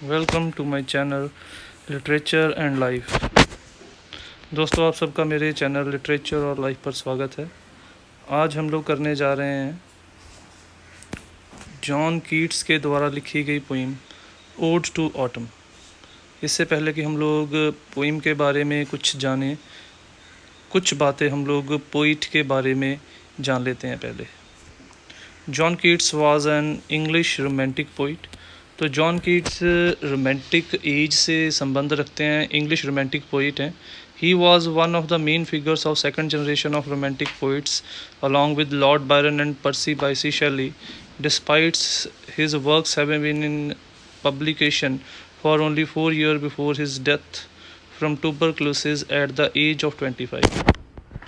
Welcome to my channel literature and life. दोस्तों, आप सबका मेरे चैनल लिटरेचर और लाइफ पर स्वागत है। आज हम लोग करने जा रहे हैं जॉन कीट्स के द्वारा लिखी गई पोइम ओड टू ऑटम। इससे पहले कि हम लोग पोइम के बारे में कुछ जानें, कुछ बातें हम लोग पोइट के बारे में जान लेते हैं। पहले John Keats was an English romantic poet. तो जॉन कीट्स रोमांटिक एज से संबंध रखते हैं, इंग्लिश रोमांटिक पोइट हैं। He was one of the main figures of second generation of romantic poets along with Lord Byron and Percy Bysshe Shelley, despite his works having been in publication for only 4 years before his death from tuberculosis at the age of 25।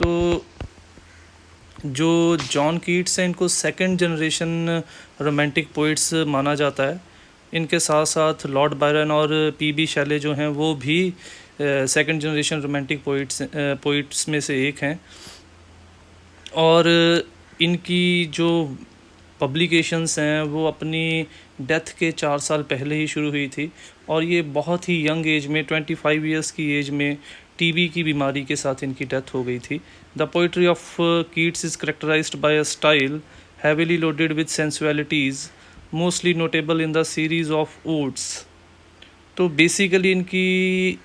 तो जो John Keats हैं, इनको second generation romantic poets माना जाता है। इनके साथ साथ लॉर्ड बायरन और पी.बी. शेले जो हैं वो भी सेकंड जनरेशन रोमांटिक पोइट्स में से एक हैं। और इनकी जो पब्लिकेशंस हैं वो अपनी डेथ के 4 साल पहले ही शुरू हुई थी, और ये बहुत ही यंग एज में 25 ईयर्स की एज में टीबी की बीमारी के साथ इनकी डेथ हो गई थी। The poetry of Keats is characterized by a style heavily loaded with sensualities, mostly notable in the series of odes। तो बेसिकली इनकी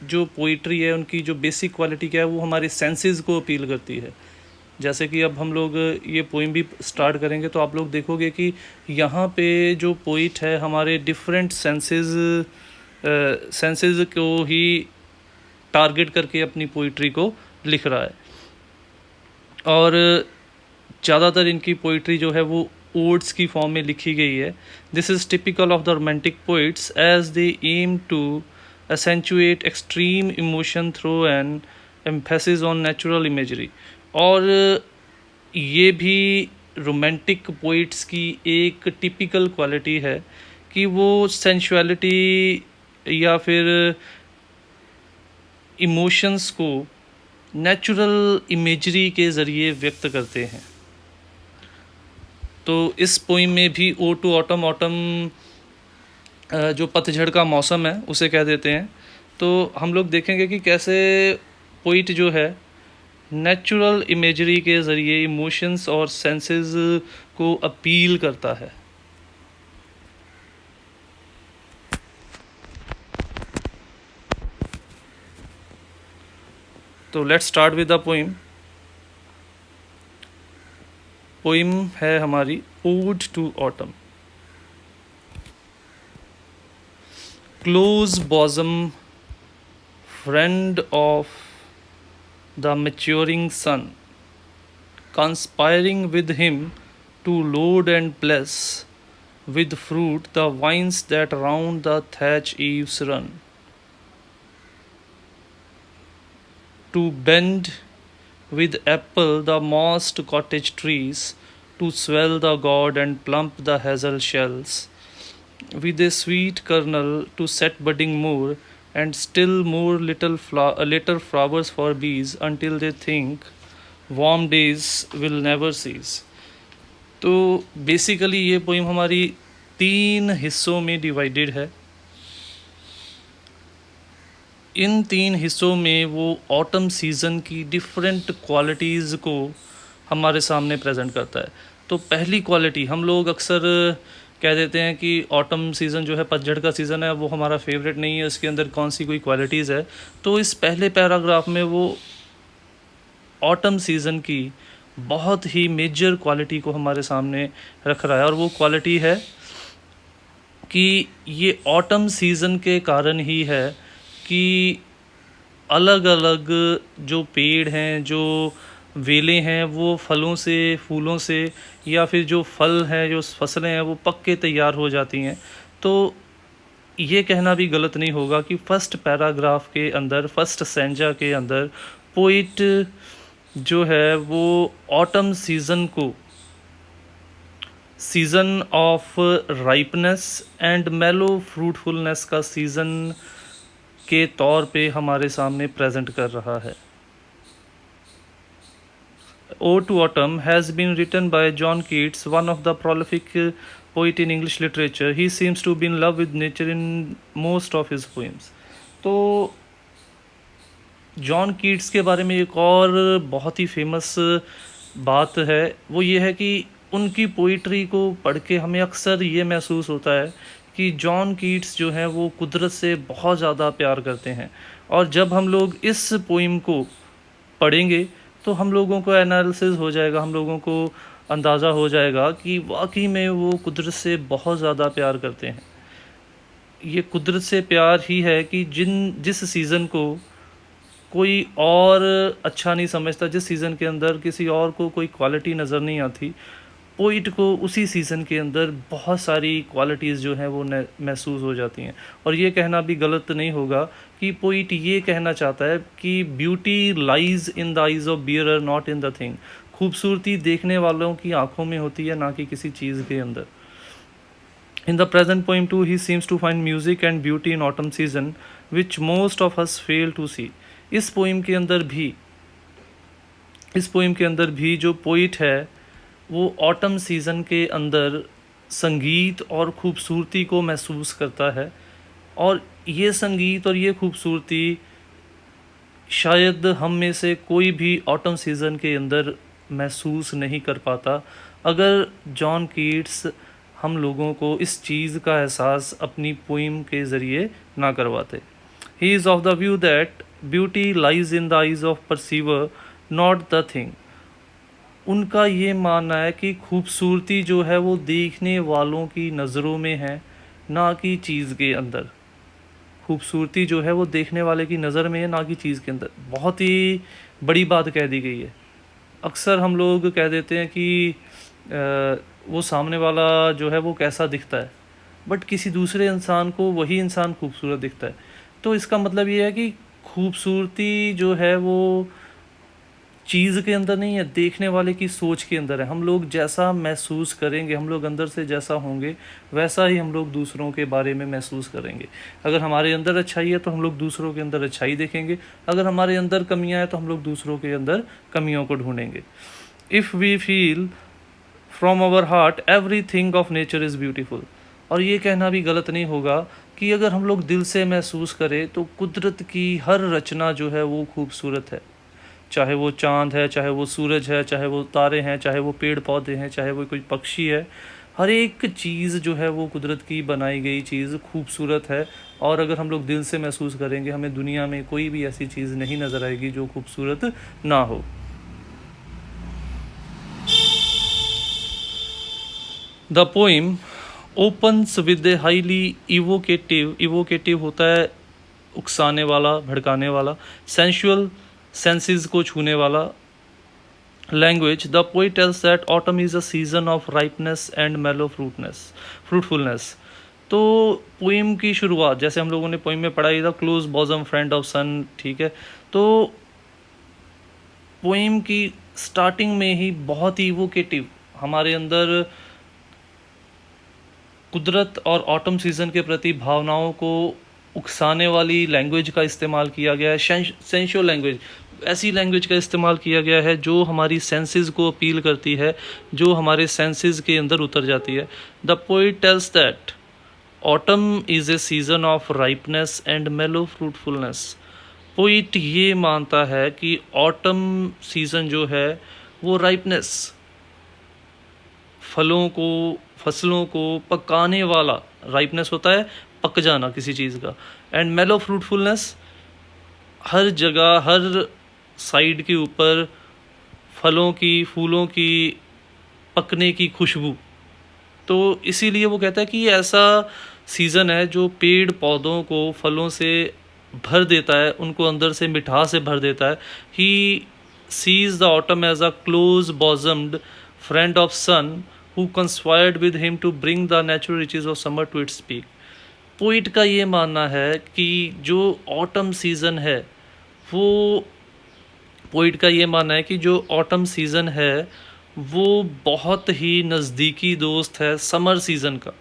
जो पोइट्री है, उनकी जो बेसिक क्वालिटी क्या है, वो हमारे सेंसेस को अपील करती है। जैसे कि अब हम लोग ये पोइम भी स्टार्ट करेंगे तो आप लोग देखोगे कि यहाँ पे जो पोइट है हमारे डिफरेंट सेंसेस को ही टारगेट करके अपनी पोइट्री को लिख रहा है। और ज़्यादातर इनकी पोइट्री जो है वो ओड्स की फॉर्म में लिखी गई है। This is typical of the romantic poets as they aim to accentuate extreme emotion through an emphasis on natural imagery. और ये भी रोमांटिक पोइट्स की एक टिपिकल क्वालिटी है कि वो सेंशुअलिटी या फिर इमोशंस को नेचुरल इमेजरी के ज़रिए व्यक्त करते हैं। तो इस पोइम में भी ओ टू ऑटम, जो पतझड़ का मौसम है उसे कह देते हैं। तो हम लोग देखेंगे कि कैसे पोइट जो है नेचुरल इमेजरी के ज़रिए इमोशंस और सेंसेस को अपील करता है। तो let's start with the poem. Poem है हमारी ode to autumn. Close bosom friend of the maturing sun, conspiring with him to load and bless with fruit the vines that round the thatch eaves run, to bend with apple the mossed cottage trees, to swell the gourd and plump the hazel shells, with a sweet kernel to set budding more, and still more later flowers for bees, until they think warm days will never cease। तो basically ये poem हमारी 3 हिस्सों में divided है। इन 3 हिस्सों में वो autumn season की डिफरेंट क्वालिटीज़ को हमारे सामने प्रेजेंट करता है। तो पहली क्वालिटी, हम लोग अक्सर कह देते हैं कि ऑटम सीज़न जो है, पतझड़ का सीज़न है, वो हमारा फेवरेट नहीं है, इसके अंदर कौन सी कोई क्वालिटीज़ है। तो इस पहले पैराग्राफ में वो ऑटम सीज़न की बहुत ही मेजर क्वालिटी को हमारे सामने रख रहा है। और वो क्वालिटी है कि ये ऑटम सीज़न के कारण ही है कि अलग अलग जो पेड़ हैं, जो वेलें हैं, वो फलों से, फूलों से, या फिर जो फल हैं, जो फसलें हैं, वो पक के तैयार हो जाती हैं। तो ये कहना भी गलत नहीं होगा कि फर्स्ट पैराग्राफ के अंदर, फर्स्ट स्टैंजा के अंदर पोइट जो है वो ऑटम सीज़न को season of ripeness and mellow fruitfulness का सीज़न के तौर पे हमारे सामने प्रेजेंट कर रहा है। Ode to Autumn has been written by John Keats, one of the prolific poet in English literature. He seems to be in love with nature in most of his poems. तो John Keats के बारे में एक और बहुत ही famous बात है, वो ये है कि उनकी पोइट्री को पढ़ के हमें अक्सर ये महसूस होता है कि जॉन कीट्स जो हैं वो कुदरत से बहुत ज़्यादा प्यार करते हैं। और जब हम लोग इस पोइम को पढ़ेंगे तो हम लोगों को एनालिसिस हो जाएगा, हम लोगों को अंदाज़ा हो जाएगा कि वाकई में वो कुदरत से बहुत ज़्यादा प्यार करते हैं। ये कुदरत से प्यार ही है कि जिस सीज़न को कोई और अच्छा नहीं समझता, जिस सीज़न के अंदर किसी और को कोई क्वालिटी नज़र नहीं आती, पोइट को उसी सीज़न के अंदर बहुत सारी क्वालिटीज़ जो हैं वो महसूस हो जाती हैं। और ये कहना भी गलत नहीं होगा कि पोइट ये कहना चाहता है कि beauty lies in the eyes of bearer not in the thing. खूबसूरती देखने वालों की आंखों में होती है, ना कि किसी चीज़ के अंदर। In the present poem too, he seems to find music and beauty in autumn season, which most of us fail to see. इस पोइम के अंदर भी जो पोइट है वो ऑटम सीज़न के अंदर संगीत और खूबसूरती को महसूस करता है। और ये संगीत और ये खूबसूरती शायद हम में से कोई भी ऑटम सीज़न के अंदर महसूस नहीं कर पाता अगर जॉन कीट्स हम लोगों को इस चीज़ का एहसास अपनी पोइम के ज़रिए ना करवाते। He is of the view that beauty lies in the eyes of perceiver not the thing. उनका ये मानना है कि खूबसूरती जो है वो देखने वालों की नज़रों में है, ना कि चीज़ के अंदर। खूबसूरती जो है वो देखने वाले की नज़र में है, ना कि चीज़ के अंदर। बहुत ही बड़ी बात कह दी गई है। अक्सर हम लोग कह देते हैं कि वो सामने वाला जो है वो कैसा दिखता है, बट किसी दूसरे इंसान को वही इंसान खूबसूरत दिखता है। तो इसका मतलब ये है कि खूबसूरती जो है वो चीज़ के अंदर नहीं है, देखने वाले की सोच के अंदर है। हम लोग जैसा महसूस करेंगे, हम लोग अंदर से जैसा होंगे, वैसा ही हम लोग दूसरों के बारे में महसूस करेंगे। अगर हमारे अंदर अच्छाई है तो हम लोग दूसरों के अंदर अच्छाई देखेंगे, अगर हमारे अंदर कमियां हैं तो हम लोग दूसरों के अंदर कमियों को ढूंढेंगे। If we feel from our heart everything of nature is beautiful. और ये कहना भी गलत नहीं होगा कि अगर हम लोग दिल से महसूस करें तो कुदरत की हर रचना जो है वो खूबसूरत है। चाहे वो चाँद है, चाहे वो सूरज है, चाहे वो तारे हैं, चाहे वो पेड़ पौधे हैं, चाहे वो कोई पक्षी है, हर एक चीज़ जो है वो कुदरत की बनाई गई चीज़ खूबसूरत है। और अगर हम लोग दिल से महसूस करेंगे, हमें दुनिया में कोई भी ऐसी चीज़ नहीं नज़र आएगी जो खूबसूरत ना हो। The poem opens with a highly evocative होता है उकसाने वाला, भड़काने वाला, सेंशुअल सेंसेस को छूने वाला language. The poet tells that autumn is a season of ripeness and mellow fruitfulness. तो पोइम की शुरुआत, जैसे हम लोगों ने पोइम में पढ़ा ही था, क्लोज बॉजम फ्रेंड ऑफ सन, ठीक है। तो पोइम की स्टार्टिंग में ही बहुत ही इवोकेटिव, हमारे अंदर कुदरत और ऑटम सीज़न के प्रति भावनाओं को उकसाने वाली लैंग्वेज का इस्तेमाल किया गया है। सेंशुअल लैंग्वेज, ऐसी लैंग्वेज का इस्तेमाल किया गया है जो हमारी सेंसेस को अपील करती है, जो हमारे सेंसेस के अंदर उतर जाती है। The poet tells that autumn is a season of ripeness and mellow fruitfulness. Poet ये मानता है कि ऑटम सीज़न जो है वो राइपनेस, फसलों को पकाने वाला, राइपनेस होता है पक जाना किसी चीज़ का, एंड मेलो फ्रूटफुलनेस, हर जगह हर साइड के ऊपर फलों की, फूलों की पकने की खुशबू। तो इसीलिए वो कहता है कि ये ऐसा सीज़न है जो पेड़ पौधों को फलों से भर देता है, उनको अंदर से मिठास से भर देता है। He sees the autumn as a close bosomed friend of sun who conspired with him to bring the natural riches of summer to its peak। Poet का ये मानना है कि जो ऑटम सीज़न है वो पोइट का ये मानना है कि जो ऑटम सीज़न है वो बहुत ही नज़दीकी दोस्त है समर सीज़न का,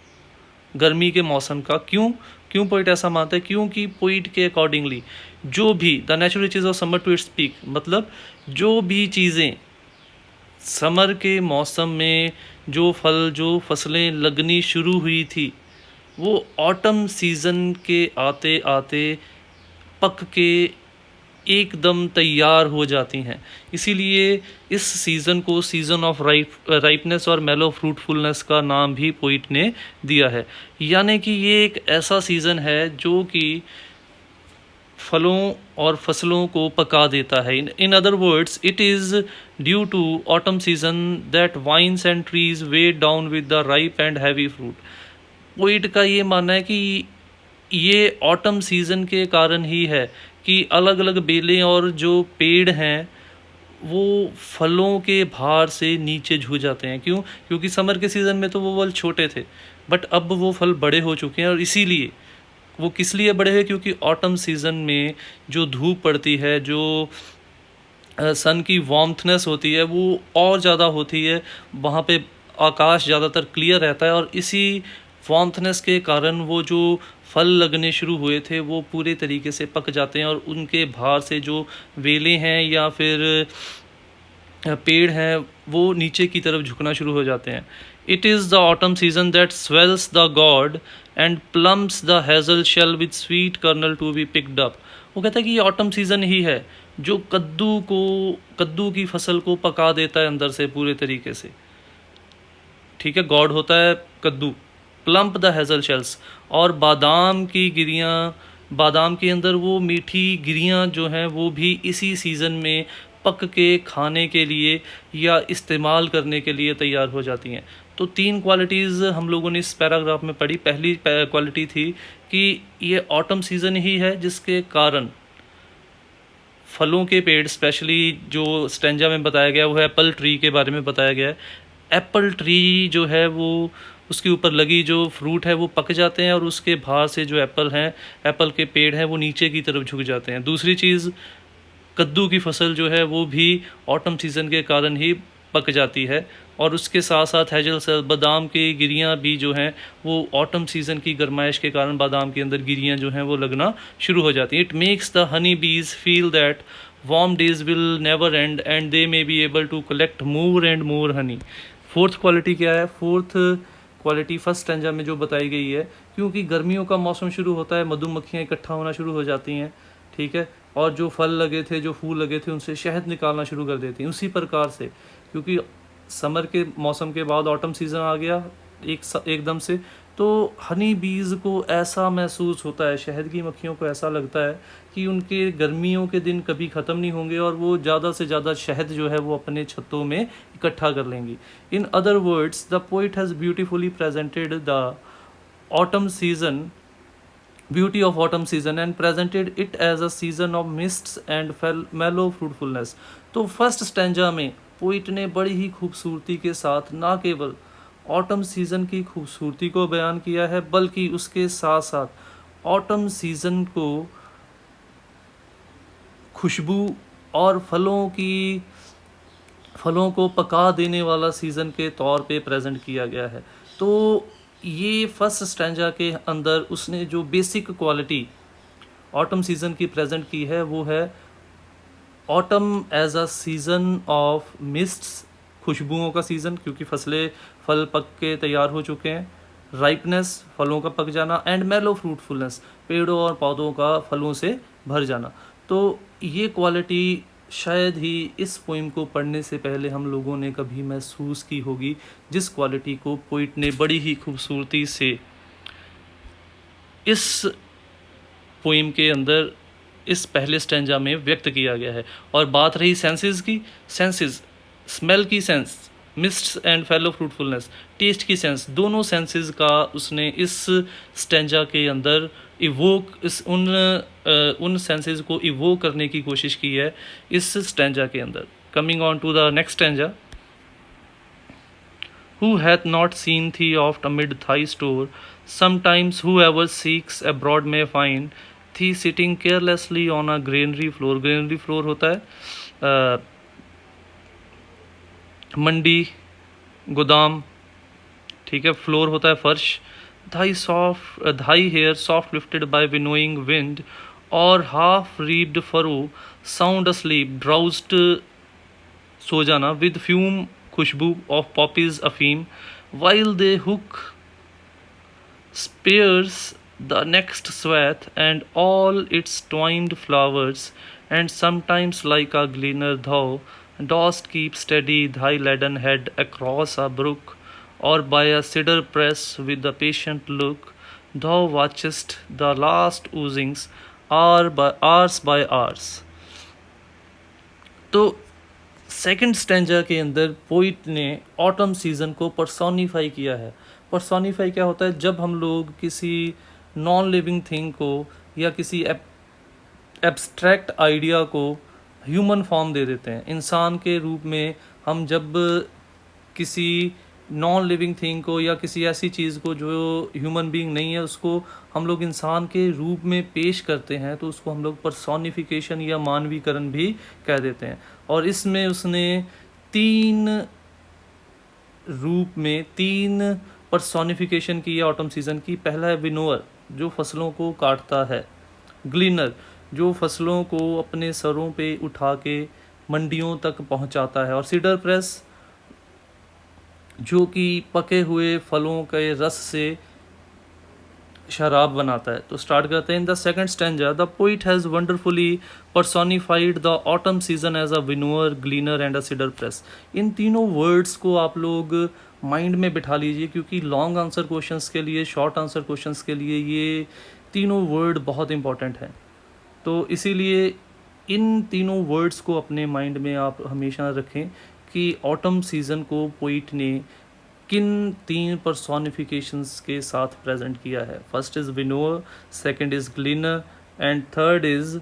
गर्मी के मौसम का। क्यों पोइट ऐसा मानता है? क्योंकि पोइट के अकॉर्डिंगली जो भी the natural riches of summer to its peak, मतलब जो भी चीज़ें समर के मौसम में जो फल जो फसलें लगनी शुरू हुई थी वो ऑटम सीज़न के आते आते पक के एकदम तैयार हो जाती हैं। इसीलिए इस सीज़न को सीज़न ऑफ राइपनेस और मेलो फ्रूटफुलनेस का नाम भी पोइट ने दिया है। यानी कि ये एक ऐसा सीज़न है जो कि फलों और फसलों को पका देता है। In other words, it is due to autumn season that vines and trees weigh down with the ripe and heavy fruit. Poet का ये मानना है कि ये ऑटम सीजन के कारण ही है कि अलग अलग बेलें और जो पेड़ हैं वो फलों के भार से नीचे झुक जाते हैं। क्यों? क्योंकि समर के सीज़न में तो वो फल छोटे थे, बट अब वो फल बड़े हो चुके हैं। और इसीलिए वो किस लिए बड़े हैं? क्योंकि ऑटम सीज़न में जो धूप पड़ती है, जो सन की वार्मथनेस होती है वो और ज़्यादा होती है, वहाँ पे आकाश ज़्यादातर क्लियर रहता है और इसी वार्मथनेस के कारण वो जो फल लगने शुरू हुए थे वो पूरे तरीके से पक जाते हैं और उनके भार से जो वेलें हैं या फिर पेड़ हैं वो नीचे की तरफ झुकना शुरू हो जाते हैं। It is the autumn season that swells the gourd and plumps the hazel shell with sweet kernel to be picked up. वो कहता है कि ये ऑटम सीज़न ही है जो कद्दू की फसल को पका देता है अंदर से पूरे तरीके से। ठीक है, गॉड होता है कद्दू, प्लम्प द हेजल शेल्स, और बादाम की गिरियाँ, बादाम के अंदर वो मीठी गिरियाँ जो हैं वो भी इसी सीज़न में पक के खाने के लिए या इस्तेमाल करने के लिए तैयार हो जाती हैं। तो 3 क्वालिटीज़ हम लोगों ने इस पैराग्राफ में पढ़ी। पहली क्वालिटी थी कि ये ऑटम सीज़न ही है जिसके कारण फलों के पेड़, स्पेशली जो स्टेंजा में बताया गया वो है एप्पल ट्री के बारे में बताया गया है। एप्पल ट्री जो है वो उसके ऊपर लगी जो फ्रूट है वो पक जाते हैं और उसके भार से जो एप्पल हैं, एप्पल के पेड़ हैं वो नीचे की तरफ झुक जाते हैं। दूसरी चीज़, कद्दू की फसल जो है वो भी ऑटम सीज़न के कारण ही पक जाती है और उसके साथ साथ हेजल बादाम की गिरियाँ भी जो हैं वो ऑटम सीज़न की गर्माइश के कारण बादाम के अंदर गिरियाँ जो हैं वो लगना शुरू हो जाती हैं। It makes the honey bees feel that warm days will never end and they may be able to collect more and more honey. Fourth quality क्या है? फोर्थ क्वालिटी फर्स्ट स्टैंजा में जो बताई गई है, क्योंकि गर्मियों का मौसम शुरू होता है, मधुमक्खियाँ इकट्ठा होना शुरू हो जाती हैं, ठीक है, और जो फल लगे थे, जो फूल लगे थे, उनसे शहद निकालना शुरू कर देती हैं। उसी प्रकार से क्योंकि समर के मौसम के बाद ऑटम सीज़न आ गया एकदम से, तो हनी बीज को ऐसा महसूस होता है, शहद की मक्खियों को ऐसा लगता है कि उनके गर्मियों के दिन कभी ख़त्म नहीं होंगे और वो ज़्यादा से ज़्यादा शहद जो है वो अपने छत्तों में इकट्ठा कर लेंगी। इन other words, the poet has beautifully presented the autumn season, beauty of autumn season and presented it as a season of mists and mellow fruitfulness। तो फर्स्ट स्टैंजा में पोइट ने बड़ी ही खूबसूरती के साथ ना केवल ऑटम सीज़न की खूबसूरती को बयान किया है बल्कि उसके साथ साथ ऑटम सीज़न को खुशबू और फलों को पका देने वाला सीज़न के तौर पे प्रेजेंट किया गया है। तो ये फर्स्ट स्टैंजा के अंदर उसने जो बेसिक क्वालिटी ऑटम सीज़न की प्रेजेंट की है वो है autumn as a season of mists, खुशबुओं का सीज़न क्योंकि फल पक के तैयार हो चुके हैं, राइपनेस, फलों का पक जाना, एंड मेलो फ्रूटफुलनेस, पेड़ों और पौधों का फलों से भर जाना। तो ये क्वालिटी शायद ही इस पोइम को पढ़ने से पहले हम लोगों ने कभी महसूस की होगी, जिस क्वालिटी को पोइट ने बड़ी ही खूबसूरती से इस पोइम के अंदर इस पहले स्टैंजा में व्यक्त किया गया है। और बात रही सेंसेस की, सेंसेस, स्मेल की sense, mists and mellow fruitfulness, taste की सेंस, दोनों सेंसेस का उसने इस स्टैंजा के अंदर इवोक उन सेंसेस को इवोक करने की कोशिश की है इस स्टैंजा के अंदर। Coming on to the next stanza, Who hath not seen thee oft amid thy store? Sometimes whoever seeks abroad may find thee sitting carelessly on a granary floor। Granary floor होता है मंडी, गोदाम, ठीक है, floor होता है फर्श। Thy hair soft lifted by winnowing wind, or half reaped furrow, sound asleep, drowsed, सो जाना, with fume खुशबू of poppies अफीम, while they hook spears the next swath and all its twined flowers, and sometimes like a gleaner thou dost keep steady thy leaden head across a brook, or by a cedar press with a patient look thou watchest the last oozings hours by hours. तो second stanza के अंदर poet ने autumn season को personify किया है. Personify क्या होता है? जब हम लोग किसी नॉन लिविंग थिंग को या किसी एब्स्ट्रैक्ट आइडिया को ह्यूमन फॉर्म दे देते हैं. इंसान के रूप में हम जब किसी नॉन लिविंग थिंग को या किसी ऐसी चीज़ को जो ह्यूमन बीइंग नहीं है उसको हम लोग इंसान के रूप में पेश करते हैं, तो उसको हम लोग पर्सोनिफिकेशन या मानवीकरण भी कह देते हैं. और इसमें उसने 3 रूप में 3 पर्सोनिफिकेशन की है ऑटम सीजन की. पहला है विनोअर, जो फसलों को काटता है. ग्लीनर, जो फसलों को अपने सरों पे उठा के मंडियों तक पहुंचाता है. और सीडर प्रेस, जो कि पके हुए फलों के रस से शराब बनाता है. तो स्टार्ट करते हैं. In the second stanza the poet has wonderfully personified the autumn season as a winnower, gleaner and a cider press. इन तीनों वर्ड्स को आप लोग माइंड में बिठा लीजिए, क्योंकि लॉन्ग आंसर क्वेश्चंस के लिए, शॉर्ट आंसर क्वेश्चंस के लिए ये तीनों वर्ड बहुत इंपॉर्टेंट हैं. तो इसीलिए इन तीनों वर्ड्स को अपने माइंड में आप हमेशा रखें कि ऑटम सीजन को पोइट ने किन 3 पर्सोनिफिकेशंस के साथ प्रेजेंट किया है. First is winnower, second is gleaner and third is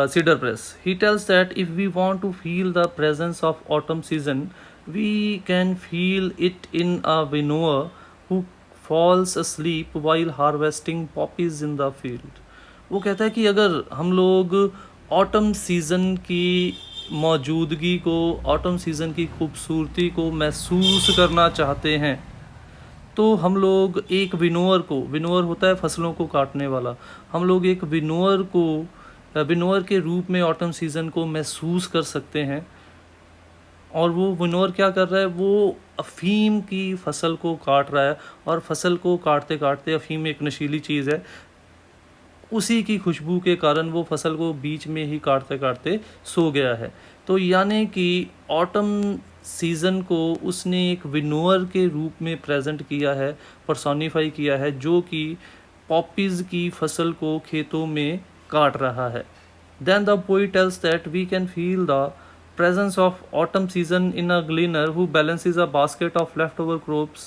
cedar press. He tells that if we want to feel the presence of autumn season, we can feel it in a winnower who falls asleep while harvesting poppies in the field. वो कहता है कि अगर हम लोग autumn season की मौजूदगी को, ऑटम सीज़न की खूबसूरती को महसूस करना चाहते हैं, तो हम लोग एक विनोअर को, विनोअर होता है फसलों को काटने वाला, हम लोग एक विनोअर के रूप में ऑटम सीज़न को महसूस कर सकते हैं. और वो विनोअर क्या कर रहा है? वो अफ़ीम की फसल को काट रहा है. और फसल को काटते काटते, अफ़ीम एक नशीली चीज़ है, उसी की खुशबू के कारण वो फसल को बीच में ही काटते काटते सो गया है. तो यानी कि ऑटम सीज़न को उसने एक विनोअर के रूप में प्रेजेंट किया है, पर्सोनिफाई किया है, जो कि पॉपीज़ की फसल को खेतों में काट रहा है. Then the poet tells that we can feel the presence of autumn season in a gleaner who balances a basket of leftover crops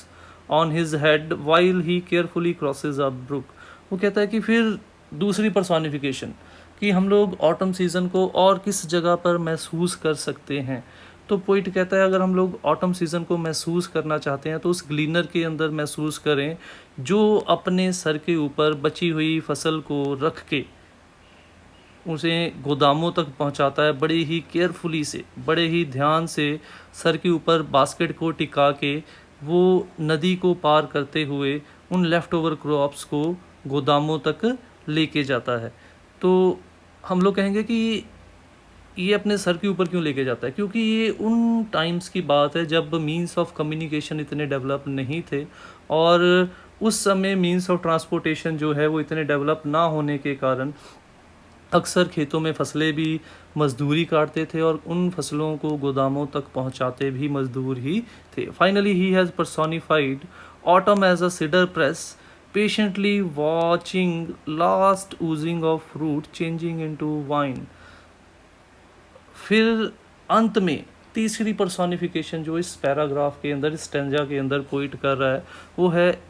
on his head while he carefully crosses a brook. वो कहता है कि फिर दूसरी personification कि हम लोग autumn season को और किस जगह पर महसूस कर सकते हैं. तो पोइट कहता है अगर हम लोग ऑटम सीज़न को महसूस करना चाहते हैं तो उस ग्लीनर के अंदर महसूस करें, जो अपने सर के ऊपर बची हुई फसल को रख के उसे गोदामों तक पहुंचाता है, बड़े ही केयरफुली से, बड़े ही ध्यान से सर के ऊपर बास्केट को टिका के वो नदी को पार करते हुए उन लेफ़्ट ओवर क्रॉप्स को गोदामों तक लेके जाता है. तो हम लोग कहेंगे कि ये अपने सर के ऊपर क्यों लेके जाता है? क्योंकि ये उन टाइम्स की बात है जब मीन्स ऑफ कम्युनिकेशन इतने डेवलप नहीं थे, और उस समय मीन्स ऑफ ट्रांसपोर्टेशन जो है वो इतने डेवलप ना होने के कारण अक्सर खेतों में फसलें भी मजदूरी काटते थे और उन फसलों को गोदामों तक पहुंचाते भी मजदूर ही थे. Finally he has personified autumn as a cider press, patiently watching last oozing of fruit changing into wine. फिर अंत में तीसरी पर्सोनिफिकेशन जो इस पैराग्राफ के अंदर, इस स्टेंजा के अंदर पोइट कर रहा है, वो है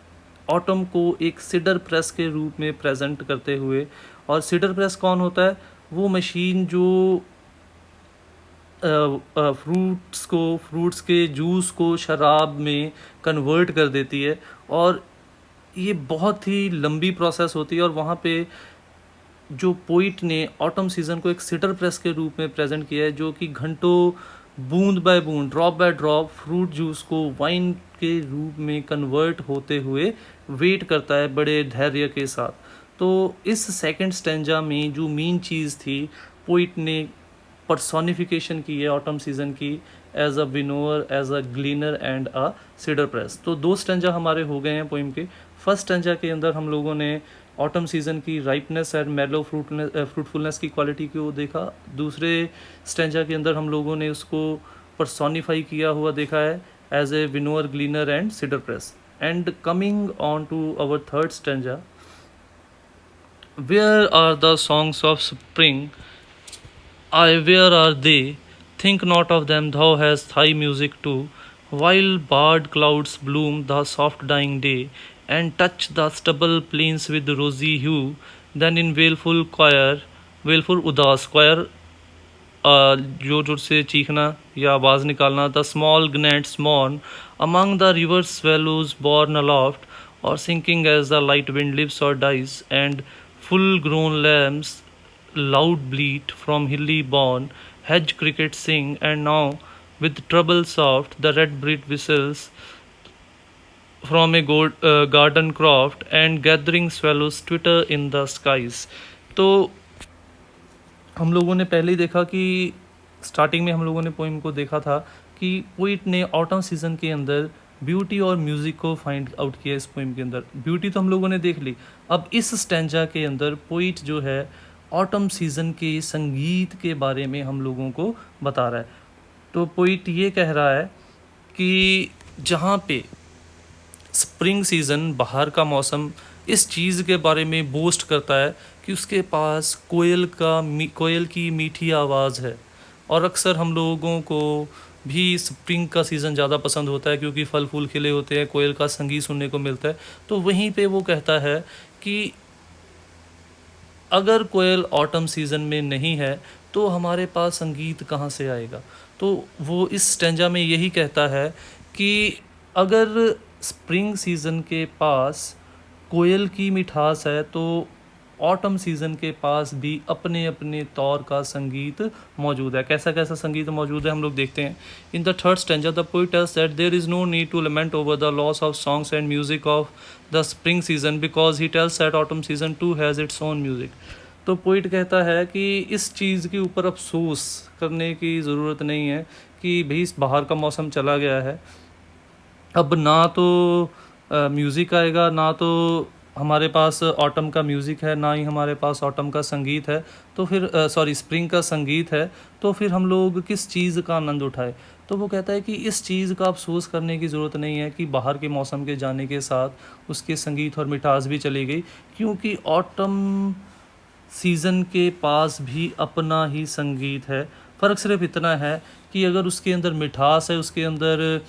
ऑटम को एक सीडर प्रेस के रूप में प्रेजेंट करते हुए. और सीडर प्रेस कौन होता है? वो मशीन जो फ्रूट्स के जूस को शराब में कन्वर्ट कर देती है. और ये बहुत ही लंबी प्रोसेस होती है, और वहाँ पे जो पोइट ने ऑटम सीज़न को एक सीडर प्रेस के रूप में प्रेजेंट किया है, जो कि घंटों बूंद बाय बूंद, drop by drop fruit juice को वाइन के रूप में कन्वर्ट होते हुए वेट करता है बड़े धैर्य के साथ. तो इस सेकंड स्टेंजा में जो मेन चीज़ थी, पोइट ने पर्सोनिफिकेशन की है ऑटम सीजन की, as a winnower, as a gleaner and a cider press. तो 2 स्टेंजा हमारे हो गए हैं पोइम के। फर्स्ट स्टेंजा के अंदर हम लोगों ने ऑटम सीजन की राइपनेस एंड मेलो फ्रूटफुलनेस की क्वालिटी को देखा। दूसरे स्टेंजा के अंदर हम लोगों ने उसको पर्सोनिफाई किया हुआ देखा है as a winnower, gleaner and cider press. And coming on to our third stanza, where are the songs of spring? Where are they? Think not of them, thou hast thy music too. While barred clouds bloom the soft dying day, and touch the stubble plains with rosy hue, then in wailful udas choir, जोर जोर से चीखना या आवाज़ निकालना, the small gnats mourn among the river swallows borne aloft, or sinking as the light wind lives or dies, and full grown lambs loud bleat from hilly bourne, hedge crickets sing, and now with treble soft the red breed whistles from a garden croft, and gathering swallows twitter in the skies. तो हम लोगों ने पहले ही देखा कि starting में हम लोगों ने पोइम को देखा था कि पोइट ने ऑटम सीजन के अंदर ब्यूटी और म्यूज़िक को फाइंड आउट किया। इस पोइम के अंदर ब्यूटी तो हम लोगों ने देख ली, अब इस स्टैंजा के अंदर पोइट जो है ऑटम सीजन के संगीत के बारे में हम लोगों को बता रहा है। तो पोइट ये कह रहा है कि जहाँ पे स्प्रिंग सीज़न, बाहर का मौसम, इस चीज़ के बारे में बोस्ट करता है कि उसके पास कोयल की मीठी आवाज़ है। और अक्सर हम लोगों को भी स्प्रिंग का सीज़न ज़्यादा पसंद होता है क्योंकि फल फूल खिले होते हैं, कोयल का संगीत सुनने को मिलता है। तो वहीं पे वो कहता है कि अगर कोयल ऑटम सीज़न में नहीं है तो हमारे पास संगीत कहाँ से आएगा। तो वो इस स्टेंजा में यही कहता है कि अगर स्प्रिंग सीज़न के पास कोयल की मिठास है तो ऑटम सीज़न के पास भी अपने अपने तौर का संगीत मौजूद है। कैसा कैसा संगीत मौजूद है हम लोग देखते हैं। In the third stanza the poet tells that there is no need to lament over the loss of songs and music of the spring season because he tells that autumn season too has its own music. तो poet कहता है कि इस चीज़ के ऊपर अफसोस करने की ज़रूरत नहीं है कि भाई बाहर का मौसम चला गया है, अब ना तो म्यूज़िक आएगा, ना तो हमारे पास ऑटम का म्यूज़िक है, ना ही हमारे पास ऑटम का संगीत है, तो फिर स्प्रिंग का संगीत है, तो फिर हम लोग किस चीज़ का आनंद उठाए। तो वो कहता है कि इस चीज़ का अफसोस करने की ज़रूरत नहीं है कि बाहर के मौसम के जाने के साथ उसके संगीत और मिठास भी चली गई, क्योंकि ऑटम सीज़न के पास भी अपना ही संगीत है। फ़र्क सिर्फ इतना है कि अगर उसके अंदर मिठास है, उसके अंदर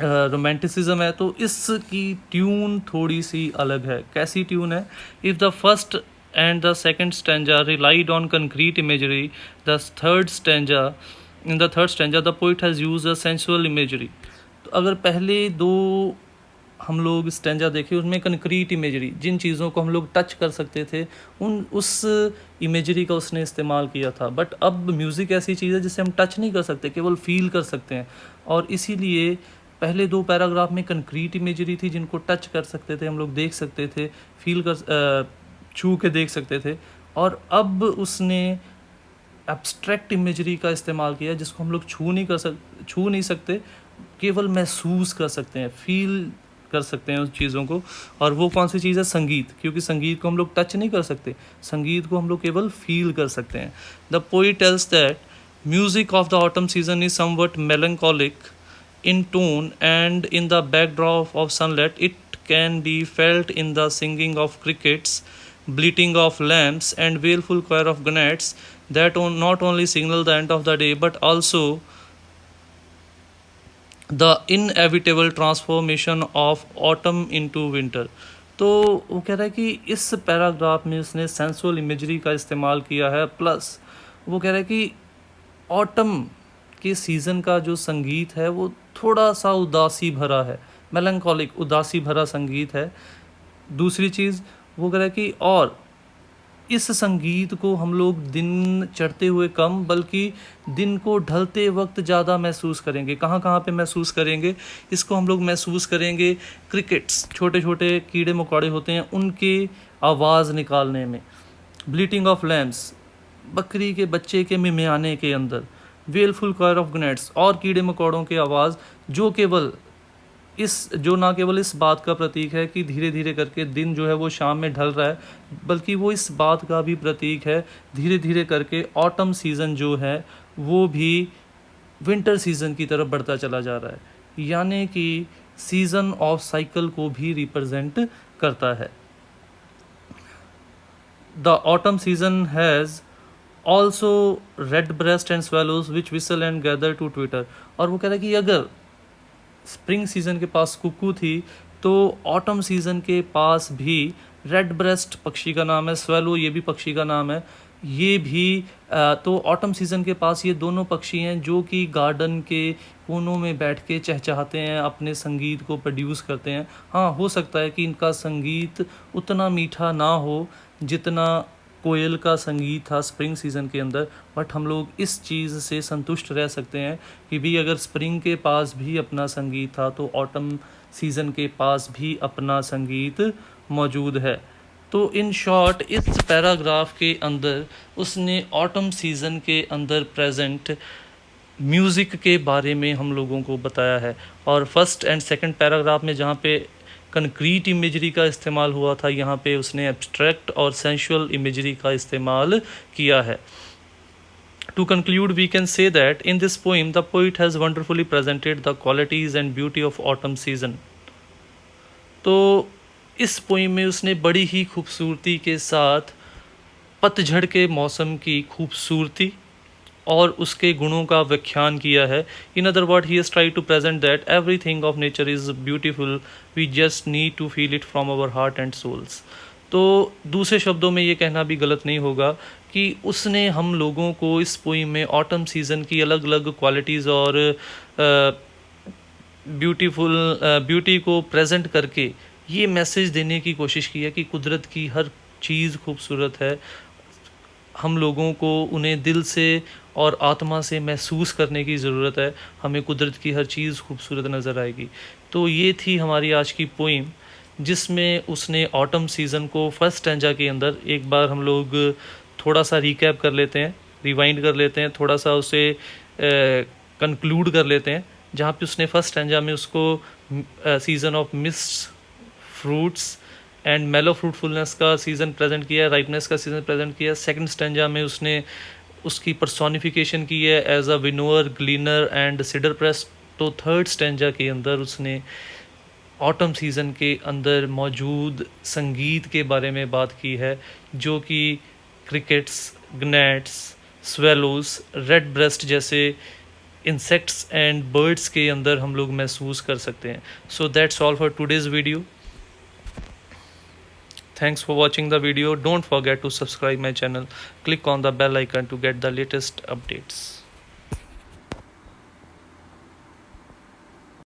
रोमांटिसिज्म है, तो इसकी ट्यून थोड़ी सी अलग है। कैसी ट्यून है? If the first and the second stanza relied on concrete imagery, the third stanza in the third stanza the poet has used a sensual imagery. तो अगर पहले दो हम लोग स्टैंजा देखे, उसमें कंक्रीट इमेजरी, जिन चीज़ों को हम लोग टच कर सकते थे उस इमेजरी का उसने इस्तेमाल किया था। बट अब म्यूज़िक ऐसी चीज़ है जिसे हम टच नहीं कर सकते, केवल फील कर सकते हैं। और इसीलिए पहले 2 पैराग्राफ में कंक्रीट इमेजरी थी जिनको टच कर सकते थे, हम लोग देख सकते थे, फील कर छू के देख सकते थे। और अब उसने एब्स्ट्रैक्ट इमेजरी का इस्तेमाल किया जिसको हम लोग छू नहीं सकते, केवल महसूस कर सकते हैं, फील कर सकते हैं उस चीज़ों को। और वो कौन सी चीज़ है? संगीत। क्योंकि संगीत को हम लोग टच नहीं कर सकते, संगीत को हम लोग केवल फील कर सकते हैं। The poet tells that music of the autumn season is somewhat melancholic in tone, and in the backdrop of sunlight it can be felt in the singing of crickets, bleating of lambs, and wailful choir of gnats that not only signal the end of the day but also the inevitable transformation of autumn into winter। तो वो कह रहा है कि इस paragraph में उसने sensual imagery का इस्तेमाल किया है, प्लस वो कह रहा है कि ऑटम के सीज़न का जो संगीत है वो थोड़ा सा उदासी भरा है, मेलंकोलिक, उदासी भरा संगीत है। दूसरी चीज़ वो कह रहा है कि और इस संगीत को हम लोग दिन चढ़ते हुए कम बल्कि दिन को ढलते वक्त ज़्यादा महसूस करेंगे। कहाँ कहाँ पे महसूस करेंगे? इसको हम लोग महसूस करेंगे क्रिकेट्स, छोटे छोटे कीड़े मकोड़े होते हैं, उनके आवाज़ निकालने में। ब्लीटिंग ऑफ लैम्स, बकरी के बच्चे के मिमियाने के अंदर, वेलफुल कॉयर ऑफ गनेट्स और कीड़े मकोड़ों की आवाज़, जो ना केवल इस बात का प्रतीक है कि धीरे धीरे करके दिन जो है वो शाम में ढल रहा है, बल्कि वो इस बात का भी प्रतीक है धीरे धीरे करके ऑटम सीज़न जो है वो भी विंटर सीज़न की तरफ बढ़ता चला जा रहा है, यानी कि सीज़न ऑफ साइकिल को भी रिप्रेजेंट करता है। The autumn season has also red breast and swallows which whistle and gather to twitter. और वो कह रहा है कि अगर स्प्रिंग सीजन के पास कुकू थी, तो ऑटम सीजन के पास भी रेड ब्रेस्ट पक्षी का नाम है, स्वेलो ये भी पक्षी का नाम है, ये भी तो ऑटम सीजन के पास ये दोनों पक्षी हैं जो कि गार्डन के कोनों में बैठ के चहचहाते हैं, अपने संगीत को प्रोड्यूस करते हैं। हाँ, हो सकता है कि इनका संगीत उतना मीठा ना हो जितना कोयल का संगीत था स्प्रिंग सीज़न के अंदर, बट हम लोग इस चीज़ से संतुष्ट रह सकते हैं कि भी अगर स्प्रिंग के पास भी अपना संगीत था तो ऑटम सीज़न के पास भी अपना संगीत मौजूद है। तो इन शॉर्ट इस पैराग्राफ के अंदर उसने ऑटम सीज़न के अंदर प्रेजेंट म्यूज़िक के बारे में हम लोगों को बताया है। और फर्स्ट एंड सेकंड पैराग्राफ में जहाँ पे कंक्रीट इमेजरी का इस्तेमाल हुआ था, यहाँ पे उसने एब्स्ट्रैक्ट और सेंशुअल इमेजरी का इस्तेमाल किया है। To conclude, we can say that in this poem, the poet has wonderfully presented the qualities and beauty of autumn season. तो इस पोइम में उसने बड़ी ही खूबसूरती के साथ पतझड़ के मौसम की खूबसूरती और उसके गुणों का व्याख्यान किया है। In other word, he has try to present that everything of nature is beautiful, we just need to feel it from our heart and souls. तो दूसरे शब्दों में ये कहना भी गलत नहीं होगा कि उसने हम लोगों को इस पोइम में ऑटम सीज़न की अलग अलग क्वालिटीज़ और ब्यूटी को प्रेजेंट करके ये मैसेज देने की कोशिश की है कि कुदरत की हर चीज़ खूबसूरत है, हम लोगों को उन्हें दिल से और आत्मा से महसूस करने की ज़रूरत है, हमें कुदरत की हर चीज़ खूबसूरत नज़र आएगी। तो ये थी हमारी आज की पोइम, जिसमें उसने ऑटम सीज़न को फर्स्ट स्टैंजा के अंदर, एक बार हम लोग थोड़ा सा रिकैप कर लेते हैं, रिवाइंड कर लेते हैं, थोड़ा सा उसे कंक्लूड कर लेते हैं। जहाँ पे उसने फर्स्ट स्टैंजा में उसको season off mist, fruits and mellow fruitfulness का सीज़न प्रेजेंट किया है, राइपनेस का सीज़न प्रेजेंट किया है। सेकंड स्टैंजा में उसने उसकी पर्सोनिफिकेशन की है as a winnower, gleaner and cider press. तो थर्ड स्टैंजा के अंदर उसने ऑटम सीज़न के अंदर मौजूद संगीत के बारे में बात की है, जो कि क्रिकेट्स, ग्नैट्स, स्वेलोज, रेड ब्रेस्ट जैसे इंसेक्ट्स एंड बर्ड्स के अंदर हम लोग महसूस कर सकते हैं। So that's all for today's video. Thanks for watching the video. Don't forget to subscribe my channel. Click on the bell icon to get the latest updates.